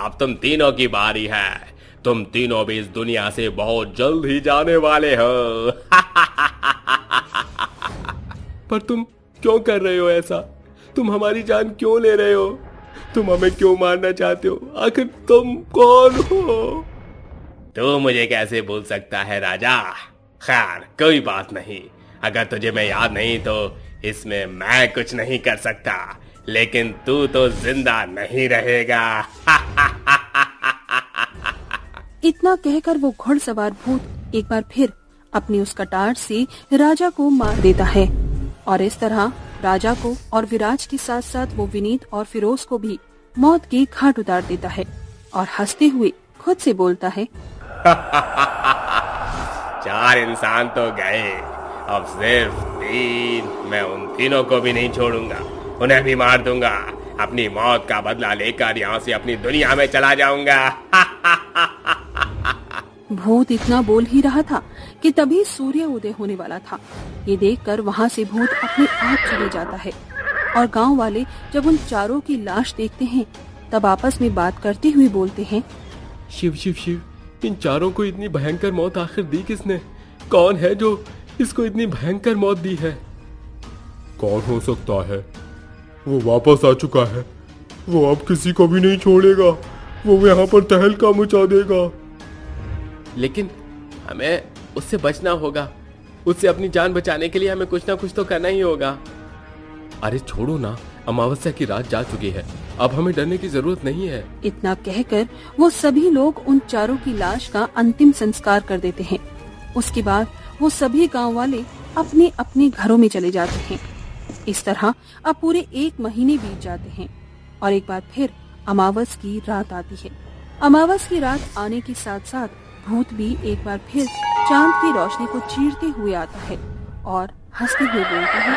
अब तुम तीनों की बारी है। तुम तीनों भी इस दुनिया से बहुत जल्द ही जाने वाले हो। पर तुम क्यों कर रहे हो ऐसा? तुम हमारी जान क्यों ले रहे हो? तुम हमें क्यों मारना चाहते हो? आखिर तुम कौन हो? तू मुझे कैसे भूल सकता है राजा? खैर, कोई बात नहीं। अगर तुझे मैं याद नहीं तो इसमें मैं कुछ नहीं कर सकता, लेकिन तू तो जिंदा नहीं रहेगा। इतना कहकर वो घुड़सवार भूत एक बार फिर अपनी उस कटार से राजा को मार देता है और इस तरह राजा को और विराज के साथ साथ वो विनीत और फिरोज को भी मौत के घाट उतार देता है और हंसते हुए खुद से बोलता है, 4 इंसान तो गए, अब सिर्फ 3। मैं उन तीनों को भी नहीं छोड़ूंगा, उन्हें भी मार दूंगा। अपनी मौत का बदला लेकर यहाँ से अपनी दुनिया में चला जाऊंगा। भूत इतना बोल ही रहा था कि तभी सूर्य उदय होने वाला था। ये देखकर वहाँ से भूत अपने आप चले जाता है और गांव वाले जब उन चारों की लाश देखते हैं तब आपस में बात करते हुए बोलते हैं, शिव शिव शिव, इन चारों को इतनी भयंकर मौत आखिर दी किसने? कौन है जो इसको इतनी भयंकर मौत दी है? कौन हो सकता है? वो वापस आ चुका है। वो अब किसी को भी नहीं छोड़ेगा। वो यहाँ पर तहलका मचा देगा। लेकिन हमें उससे बचना होगा। उससे अपनी जान बचाने के लिए हमें कुछ ना कुछ तो करना ही होगा। अरे छोड़ो ना, अमावस्या की रात जा चुकी है। अब हमें डरने की जरूरत नहीं है। इतना कहकर वो सभी लोग उन चारों की लाश का अंतिम संस्कार कर देते हैं। उसके बाद वो सभी गांव वाले अपने अपने घरों में चले जाते हैं। इस तरह अब पूरे 1 महीने बीत जाते हैं और एक बार फिर अमावस की रात आती है। अमावस की रात आने के साथ साथ भूत भी एक बार फिर चांद की रोशनी को चीरते हुए आता है और हंसते हुए बोलता है,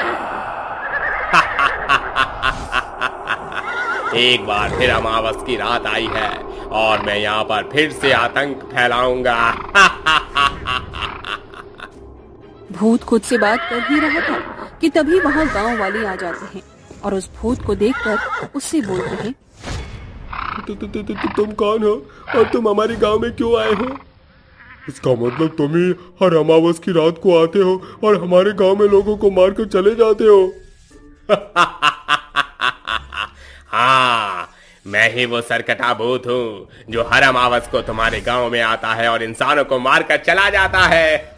एक बार फिर अमावस की रात आई है और मैं यहाँ पर फिर से आतंक फैलाऊंगा। भूत खुद से बात कर ही रहा था कि तभी वहाँ गांव वाले आ जाते हैं और उस भूत को देखकर उससे बोलते हैं, तुम कौन हो और तुम हमारे गांव में क्यों आए हो? इसका मतलब तुम ही हर अमावस की रात को आते हो और हमारे गांव में लोगों को मारकर चले जाते हो। हाँ, मैं ही वो सरकटा भूत हूँ जो हर अमावस को तुम्हारे गांव में आता है और इंसानों को मारकर चला जाता है।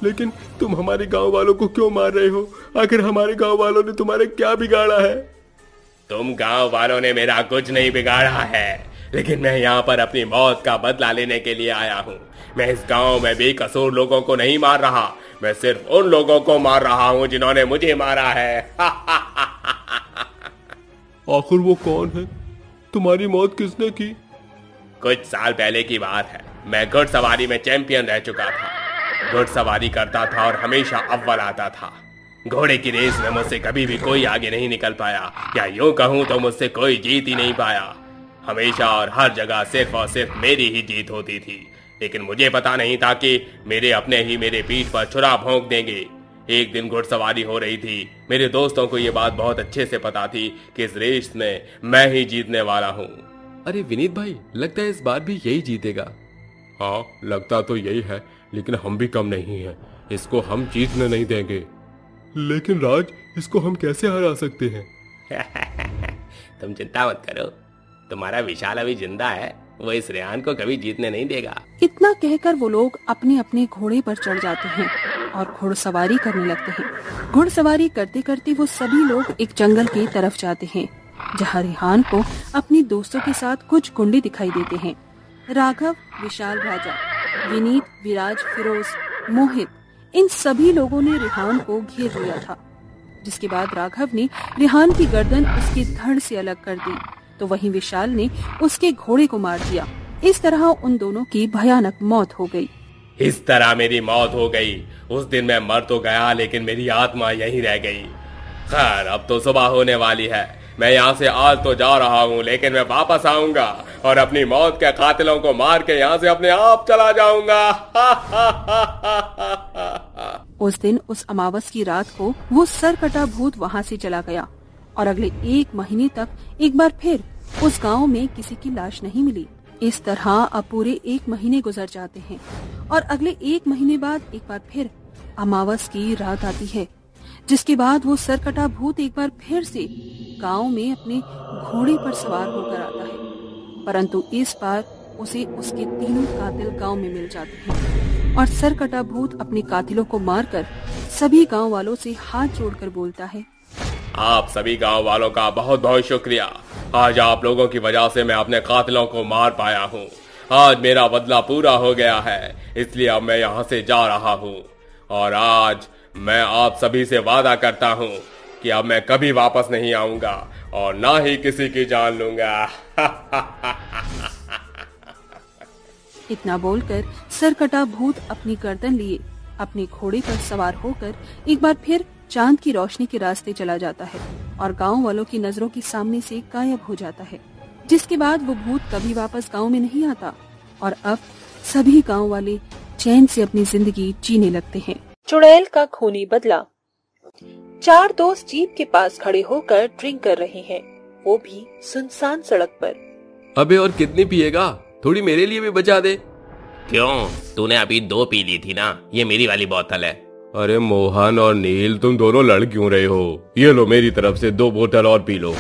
लेकिन तुम हमारे गांव वालों को क्यों मार रहे हो? आखिर हमारे गांव वालों ने तुम्हारे क्या बिगाड़ा है? तुम गांव वालों ने मेरा कुछ नहीं बिगाड़ा है, लेकिन मैं यहाँ पर अपनी मौत का बदला लेने के लिए आया हूँ। मैं इस गांव में बेकसूर लोगों को नहीं मार रहा, मैं सिर्फ उन लोगों को मार रहा हूँ जिन्होंने मुझे मारा है। आखिर वो कौन है? तुम्हारी मौत किसने की? कुछ साल पहले की बात है। मैं घुड़सवारी में चैंपियन रह चुका था। घुड़सवारी करता था और हमेशा अव्वल आता था। घोड़े की रेस में मुझसे कभी भी कोई आगे नहीं निकल पाया, या यूं कहूं तो मुझसे कोई जीत ही नहीं पाया। हमेशा और हर जगह सिर्फ और सिर्फ मेरी ही जीत होती थी। लेकिन मुझे पता नहीं था कि मेरे अपने ही मेरे पीठ पर छुरा भोंक देंगे। एक दिन घुड़सवारी हो रही थी। मेरे दोस्तों को ये बात बहुत अच्छे से पता थी कि इस रेस में मैं ही जीतने वाला हूँ। अरे विनीत भाई, लगता है इस बार भी यही जीतेगा। हाँ, लगता तो यही है, लेकिन हम भी कम नहीं हैं। इसको हम जीतने नहीं देंगे। लेकिन राज, इसको हम कैसे हरा सकते हैं? तुम चिंता मत करो, तुम्हारा विशाल अभी जिंदा है, वो इस रेहान को कभी जीतने नहीं देगा। इतना कहकर वो लोग अपने अपने घोड़े पर चढ़ जाते हैं और घुड़सवारी करने लगते हैं। घुड़सवारी करते करते वो सभी लोग एक जंगल की तरफ जाते हैं, जहाँ रेहान को अपने दोस्तों के साथ कुछ गुंडे दिखाई देते हैं। राघव, विशाल, राजा, विनीत, विराज, फिरोज, मोहित, इन सभी लोगों ने रेहान को घेर लिया था। जिसके बाद राघव ने रेहान की गर्दन उसके धड़ से अलग कर दी, तो वहीं विशाल ने उसके घोड़े को मार दिया। इस तरह उन दोनों की भयानक मौत हो गई। इस तरह मेरी मौत हो गई। उस दिन मैं मर तो गया, लेकिन मेरी आत्मा यहीं रह गई। खैर, अब तो सुबह होने वाली है। मैं यहाँ से आज तो जा रहा हूँ, लेकिन मैं वापस आऊंगा और अपनी मौत के कातिलों को मार के यहाँ से अपने आप चला जाऊंगा। उस दिन उस अमावस की रात को वो सरकटा भूत वहाँ से चला गया और अगले 1 महीने तक एक बार फिर उस गांव में किसी की लाश नहीं मिली। इस तरह अब पूरे 1 महीने गुजर जाते हैं और अगले 1 महीने बाद एक बार फिर अमावस की रात आती है, जिसके बाद वो सरकटा भूत एक बार फिर से गांव में अपने घोड़े पर सवार होकर आता है। परंतु इस बार उसे उसके 3 कातिल गांव में मिल जाते हैं और सरकटा भूत अपने कातिलों को मारकर सभी गांव वालों से हाथ जोड़कर बोलता है, आप सभी गांव वालों का बहुत बहुत शुक्रिया। आज आप लोगों की वजह से मैं अपने कातिलों को मार पाया हूँ। आज मेरा बदला पूरा हो गया है, इसलिए अब मैं यहाँ से जा रहा हूँ और आज मैं आप सभी से वादा करता हूँ कि अब मैं कभी वापस नहीं आऊंगा और ना ही किसी की जान लूंगा। इतना बोलकर सरकटा भूत अपनी गर्दन लिए अपने घोड़े पर सवार होकर एक बार फिर चांद की रोशनी के रास्ते चला जाता है और गांव वालों की नजरों के सामने से गायब हो जाता है। जिसके बाद वो भूत कभी वापस गांव में नहीं आता और अब सभी गांव वाले चैन से अपनी जिंदगी जीने लगते हैं। चुड़ैल का खूनी बदला। 4 दोस्त जीप के पास खड़े होकर ड्रिंक कर रहे हैं, वो भी सुनसान सड़क पर। अबे और कितनी पिएगा? थोड़ी मेरे लिए भी बचा दे। क्यों? तूने अभी 2 पी ली थी ना, ये मेरी वाली बोतल है। अरे मोहन और नील, तुम दोनों लड़ क्यों रहे हो? ये लो मेरी तरफ से 2 बोतल और पी लो।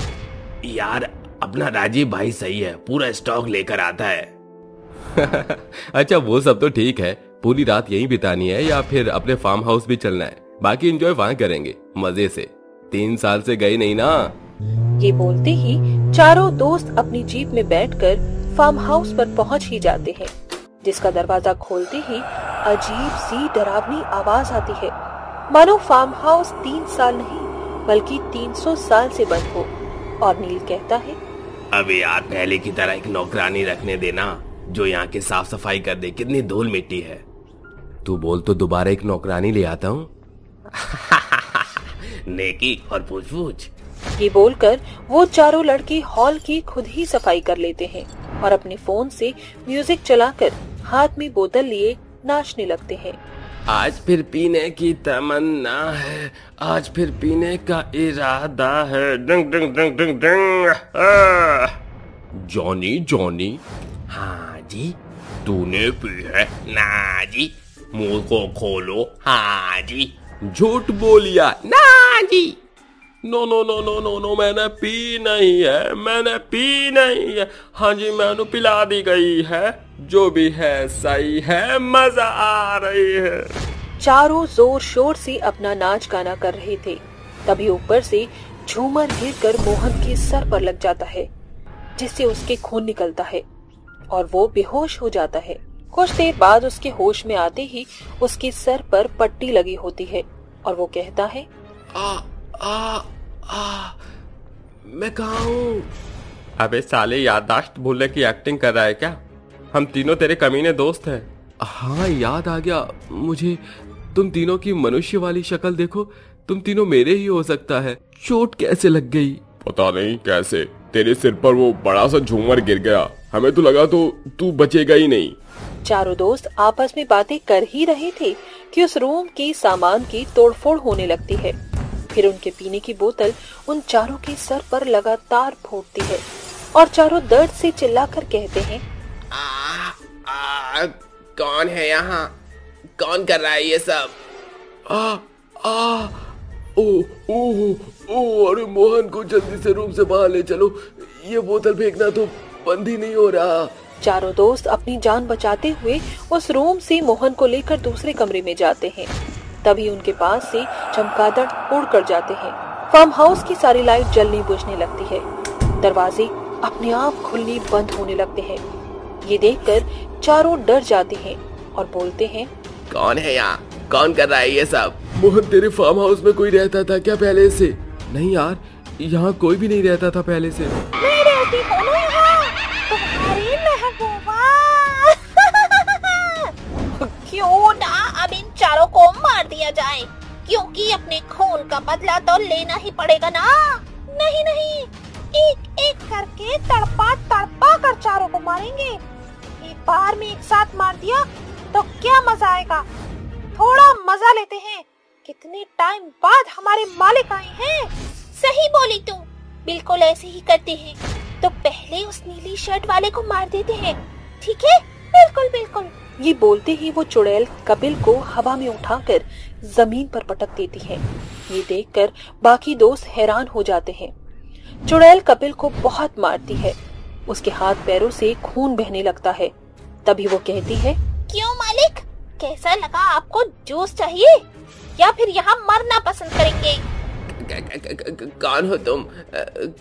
यार, अपना राजीव भाई सही है, पूरा स्टॉक लेकर आता है। अच्छा, वो सब तो ठीक है। पूरी रात यहीं बितानी है या फिर अपने फार्म हाउस भी चलना है? बाकी एंजॉय वहां करेंगे मजे से। 3 साल से गई नहीं ना। ये बोलते ही चारों दोस्त अपनी जीप में बैठकर फार्म हाउस पर पहुंच ही जाते हैं, जिसका दरवाजा खोलते ही अजीब सी डरावनी आवाज आती है, मानो फार्म हाउस 3 साल नहीं बल्कि 300 साल से बंद हो। और नील कहता है, अबे यार पहले की तरह एक नौकरानी रखने देना जो यहाँ की साफ सफाई कर दे, कितनी धूल मिट्टी है। तू बोल तो दोबारा एक नौकरानी ले आता हूँ। नेकी और पूछ। ये बोलकर वो चारों लड़के हॉल की खुद ही सफाई कर लेते हैं और अपने फोन से म्यूजिक चलाकर हाथ में बोतल लिए नाचने लगते हैं। आज फिर पीने की तमन्ना है, आज फिर पीने का इरादा है, डंग डंग डंग डंग डंग। जॉनी। हाँ जी। तूने पी है? ना जी। मुंह को खोलो। हाँ जी। झूठ बोलिया? ना जी। नो मैंने पी नहीं है। हाँ जी मैंने पिला दी गई है, जो भी है सही है, मजा आ रही है। चारों जोर शोर से अपना नाच गाना कर रहे थे, तभी ऊपर से झूमर गिरकर मोहन के सर पर लग जाता है, जिससे उसके खून निकलता है और वो बेहोश हो जाता है। कुछ देर बाद उसके होश में आते ही उसके सर पर पट्टी लगी होती है और वो कहता है, मैं कहाँ हूँ? अबे साले याददाश्त भूलने की एक्टिंग कर रहा है क्या? हम तीनों तेरे कमीने दोस्त हैं। हाँ याद आ गया मुझे। तुम तीनों की मनुष्य वाली शक्ल देखो, तुम तीनों मेरे ही हो सकता है। चोट कैसे लग गई? पता नहीं कैसे तेरे सिर पर वो बड़ा सा झूमर गिर गया, हमें तो लगा तो तू बचेगा ही नहीं। चारों दोस्त आपस में बातें कर ही रहे थे कि उस रूम के सामान की तोड़फोड़ होने लगती है। फिर उनके पीने की बोतल उन चारों के सर पर लगातार फूटती है और चारों दर्द से चिल्लाकर कहते हैं, कौन है यहाँ? कौन कर रहा है ये सब? अरे मोहन को जल्दी से रूम से बाहर ले चलो, ये बोतल फेंकना तो बंद ही नहीं हो रहा। चारों दोस्त अपनी जान बचाते हुए उस रूम से मोहन को लेकर दूसरे कमरे में जाते हैं। तभी उनके पास से चमगादड़ उड़ कर जाते हैं। फार्म हाउस की सारी लाइट जलनी बुझने लगती है, दरवाजे अपने आप खुलने बंद होने लगते हैं। ये देखकर चारों डर जाते हैं और बोलते हैं, कौन है यहाँ? कौन कर रहा है ये सब? मोहन तेरे फार्म हाउस में कोई रहता था क्या पहले से? नहीं यार, यहाँ कोई भी नहीं रहता था पहले से। मैं रहती हूँ यहाँ, तुम्हारी महबूबा। क्यों ना अब इन चारों को मार दिया जाए, क्योंकि अपने खून का बदला तो लेना ही पड़ेगा ना। नहीं, एक एक करके तड़पा कर चारों को मारेंगे। एक बार में एक साथ मार दिया तो क्या मजा आएगा। थोड़ा मजा लेते हैं, कितने टाइम बाद हमारे मालिक आए हैं। सही बोली तू, बिल्कुल ऐसे ही करते हैं। तो पहले उस नीली शर्ट वाले को मार देते हैं, ठीक है? बिल्कुल। ये बोलते ही वो चुड़ैल कपिल को हवा में उठाकर जमीन पर पटक देती है। ये देखकर बाकी दोस्त हैरान हो जाते हैं। चुड़ैल कपिल को बहुत मारती है, उसके हाथ पैरों से खून बहने लगता है। तभी वो कहती है, क्यों मालिक, कैसा लगा आपको? जूस चाहिए या फिर यहाँ मरना पसंद करेंगे? कौन हो तुम?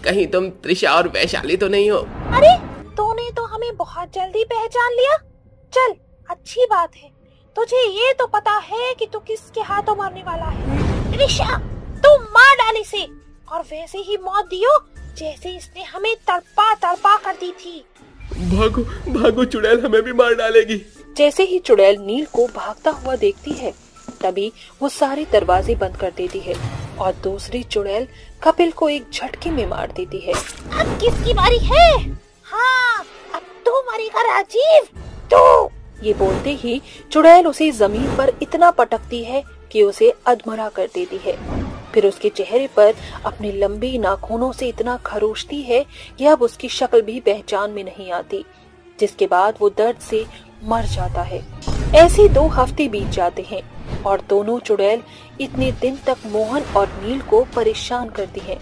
कहीं तुम त्रिशा और वैशाली तो नहीं हो? अरे तूने तो हमें बहुत जल्दी पहचान लिया। चल अच्छी बात है, तुझे ये तो पता है कि तू किसके हाथों मरने वाला है। त्रिशा, तू मार डाल इसे और वैसे ही मौत दियो जैसे इसने हमें तड़पा कर दी थी। भागो चुड़ैल हमें भी मार डालेगी। जैसे ही चुड़ैल नील को भागता हुआ देखती है, तभी वो सारे दरवाजे बंद कर देती है और दूसरी चुड़ैल कपिल को एक झटके में मार देती है। अब किसकी बारी है? हाँ, अब तू मरेगा राजीव, तू। ये बोलते ही चुड़ैल उसे जमीन पर इतना पटकती है कि उसे अधमरा कर देती है। फिर उसके चेहरे पर अपने लंबे नाखूनों से इतना खरोचती है कि अब उसकी शक्ल भी पहचान में नहीं आती, जिसके बाद वो दर्द से मर जाता है। ऐसे 2 हफ्ते बीत जाते हैं और दोनों चुड़ैल इतने दिन तक मोहन और नील को परेशान करती हैं।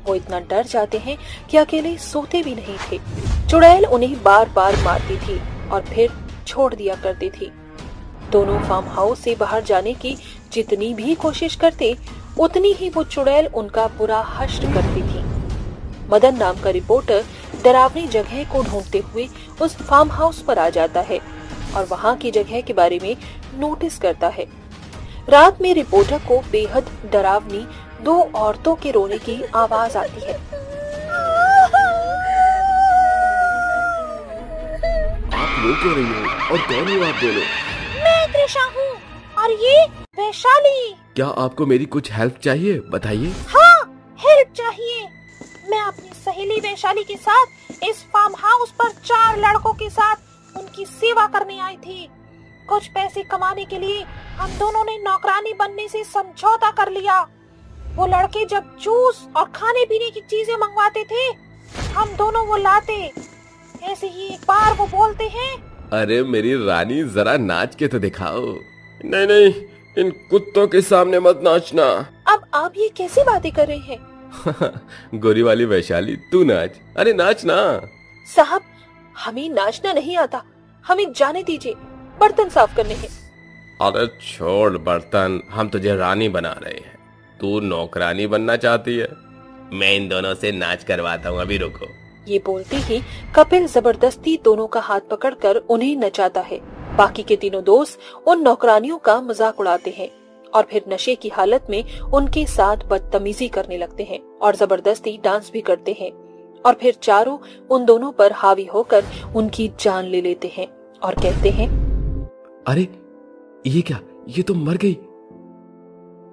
वो इतना डर जाते हैं कि अकेले सोते भी नहीं थे। चुड़ैल उन्हें बार बार मारती थी और फिर छोड़ दिया करती थी। दोनों फार्म हाउस से बाहर जाने की जितनी भी कोशिश करते, उतनी ही वो चुड़ैल उनका बुरा हश्र करती थी। मदन नाम का रिपोर्टर डरावनी जगह को ढूंढते हुए उस फार्म हाउस पर आ जाता है और वहाँ की जगह के बारे में नोटिस करता है। रात में रिपोर्टर को बेहद डरावनी 2 औरतों के रोने की आवाज आती है। आप रो क्यों रही हो और कौन हो आप दोनों? मैं त्रिशा हूँ और ये वैशाली। क्या आपको मेरी कुछ हेल्प चाहिए? बताइए। हाँ, हेल्प चाहिए। मैं अपनी सहेली वैशाली के साथ इस फार्म हाउस पर 4 लड़कों के साथ उनकी सेवा करने आई थी। कुछ पैसे कमाने के लिए हम दोनों ने नौकरानी बनने से समझौता कर लिया। वो लड़के जब जूस और खाने पीने की चीजें मंगवाते थे, हम दोनों वो लाते। ऐसे ही एक बार वो बोलते हैं, अरे मेरी रानी, जरा नाच के तो दिखाओ। नहीं नहीं, इन कुत्तों के सामने मत नाचना। अब आप ये कैसी बातें कर रहे हैं? गोरी वाली वैशाली, तू नाच। अरे नाच ना। साहब, हमें नाचना नहीं आता, हमें जाने दीजिए, बर्तन साफ करने हैं। अरे छोड़ बर्तन, हम तुझे रानी बना रहे हैं, तू नौकरानी बनना चाहती है। मैं इन दोनों से नाच करवाता हूँ, अभी रुको। ये बोलते ही कपिल जबरदस्ती दोनों का हाथ पकड़कर उन्हें नचाता है। बाकी के तीनों दोस्त उन नौकरानियों का मजाक उड़ाते हैं और फिर नशे की हालत में उनके साथ बदतमीजी करने लगते हैं और जबरदस्ती डांस भी करते हैं। और फिर चारों उन दोनों पर हावी होकर उनकी जान ले लेते हैं और कहते हैं, अरे ये क्या, ये तो मर गई।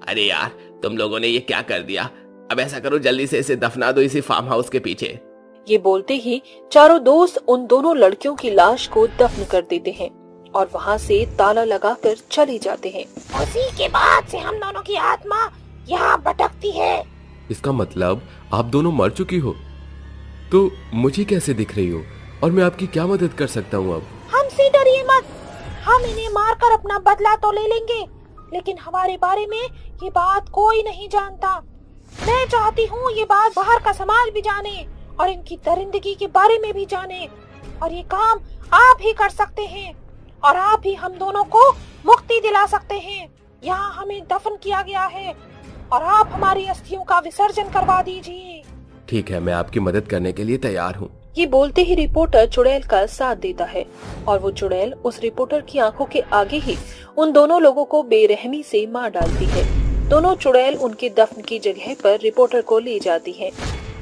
अरे यार, तुम लोगों ने ये क्या कर दिया? अब ऐसा करो, जल्दी से इसे दफना दो इसी फार्म हाउस के पीछे। ये बोलते ही चारों दोस्त उन दोनों लड़कियों की लाश को दफन कर देते हैं और वहाँ से ताला लगाकर चले जाते हैं। उसी के बाद से हम दोनों की आत्मा यहाँ भटकती है। इसका मतलब आप दोनों मर चुकी हो? तो मुझे कैसे दिख रही हो और मैं आपकी क्या मदद कर सकता हूँ? अब हमसे डरिए मत, हम इन्हें मारकर अपना बदला तो ले लेंगे, लेकिन हमारे बारे में ये बात कोई नहीं जानता। मैं चाहती हूँ ये बात बाहर का समाज भी जाने और इनकी दरिंदगी के बारे में भी जाने, और ये काम आप ही कर सकते हैं और आप ही हम दोनों को मुक्ति दिला सकते हैं। यहाँ हमें दफन किया गया है और आप हमारी अस्थियों का विसर्जन करवा दीजिए। ठीक है, मैं आपकी मदद करने के लिए तैयार हूँ। ये बोलते ही रिपोर्टर चुड़ैल का साथ देता है और वो चुड़ैल उस रिपोर्टर की आंखों के आगे ही उन दोनों लोगों को बेरहमी से मार डालती है। दोनों चुड़ैल उनके दफन की जगह पर रिपोर्टर को ले जाती है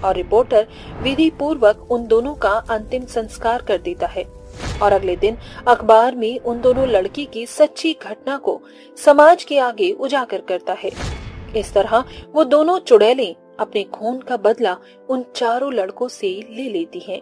और रिपोर्टर विधि पूर्वक उन दोनों का अंतिम संस्कार कर देता है और अगले दिन अखबार में उन दोनों लड़की की सच्ची घटना को समाज के आगे उजागर करता है। इस तरह वो दोनों चुड़ैलें अपने खून का बदला उन चारों लड़कों से ले लेती हैं।